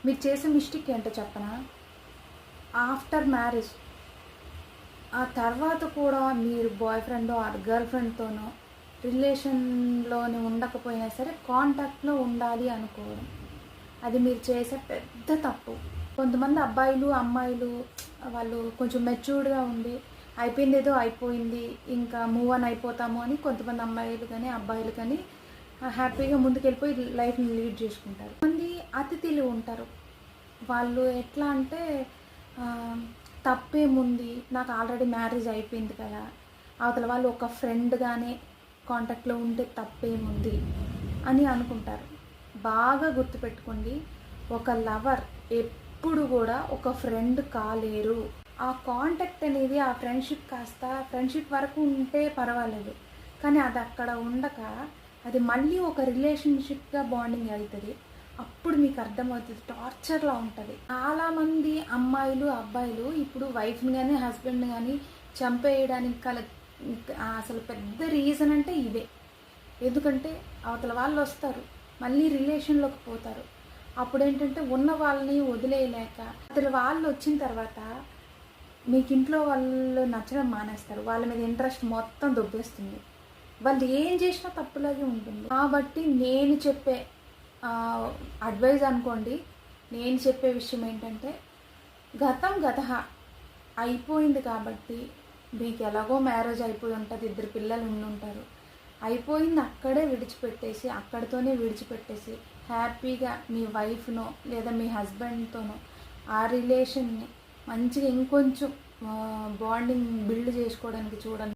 మీరు చేసే మిస్టేక్ ఏంటో చెప్పనా? ఆఫ్టర్ మ్యారేజ్ ఆ తర్వాత కూడా మీరు బాయ్ ఫ్రెండో ఆర్ గర్ల్ ఫ్రెండ్తోనో రిలేషన్లోని ఉండకపోయినా సరే కాంటాక్ట్లో ఉండాలి అనుకోవడం, అది మీరు చేసే పెద్ద తప్పు. కొంతమంది అబ్బాయిలు అమ్మాయిలు వాళ్ళు కొంచెం మెచ్యూర్డ్గా ఉండి అయిపోయింది ఏదో అయిపోయింది ఇంకా మూవ్ ఆన్ అయిపోతాము అని కొంతమంది అమ్మాయిలు కానీ అబ్బాయిలు కానీ హ్యాపీగా ముందుకెళ్ళిపోయి లైఫ్ని లీడ్ చేసుకుంటారు. కొంతమంది అతి తెలివి ఉంటారు. వాళ్ళు ఎట్లా అంటే తప్పేముంది, నాకు ఆల్రెడీ మ్యారేజ్ అయిపోయింది కదా, అవతల వాళ్ళు ఒక ఫ్రెండ్గానే కాంటాక్ట్లో ఉంటే తప్పేముంది అని అనుకుంటారు. బాగా గుర్తుపెట్టుకోండి, ఒక లవర్ ఎప్పుడు కూడా ఒక ఫ్రెండ్ కాలేరు. ఆ కాంటాక్ట్ అనేది ఆ ఫ్రెండ్షిప్ కాస్త ఫ్రెండ్షిప్ వరకు ఉంటే పర్వాలేదు, కానీ అది అక్కడ ఉండక అది మళ్ళీ ఒక రిలేషన్షిప్గా బాండింగ్ అవుతుంది. అప్పుడు మీకు అర్థమవుతుంది టార్చర్లా ఉంటుంది. చాలామంది అమ్మాయిలు అబ్బాయిలు ఇప్పుడు వైఫ్ని కానీ హస్బెండ్ని కానీ చంపేయడానికి అసలు పెద్ద రీజన్ అంటే ఇవే. ఎందుకంటే అవతల వాళ్ళు వస్తారు, మళ్ళీ రిలేషన్లోకి పోతారు. అప్పుడు ఏంటంటే ఉన్న వాళ్ళని వదిలేయలేక అవతల వాళ్ళు వచ్చిన తర్వాత మీకు ఇంట్లో వాళ్ళు నచ్చడం మానేస్తారు, వాళ్ళ మీద ఇంట్రెస్ట్ మొత్తం దొబ్బేస్తుంది, వాళ్ళు ఏం చేసినా తప్పులాగే ఉంటుంది. కాబట్టి నేను చెప్పే అడ్వైజ్ అనుకోండి, నేను చెప్పే విషయం ఏంటంటే గతం గతహ అయిపోయింది కాబట్టి, మీకు ఎలాగో మ్యారేజ్ అయిపోయి ఉంటుంది, 2 పిల్లలు ఉండుంటారు, అయిపోయింది అక్కడే విడిచిపెట్టేసి అక్కడితోనే విడిచిపెట్టేసి హ్యాపీగా మీ వైఫ్నో లేదా మీ హస్బెండ్తోనో ఆ రిలేషన్ని మంచిగా ఇంకొంచెం బాండింగ్ బిల్డ్ చేసుకోవడానికి చూడండి.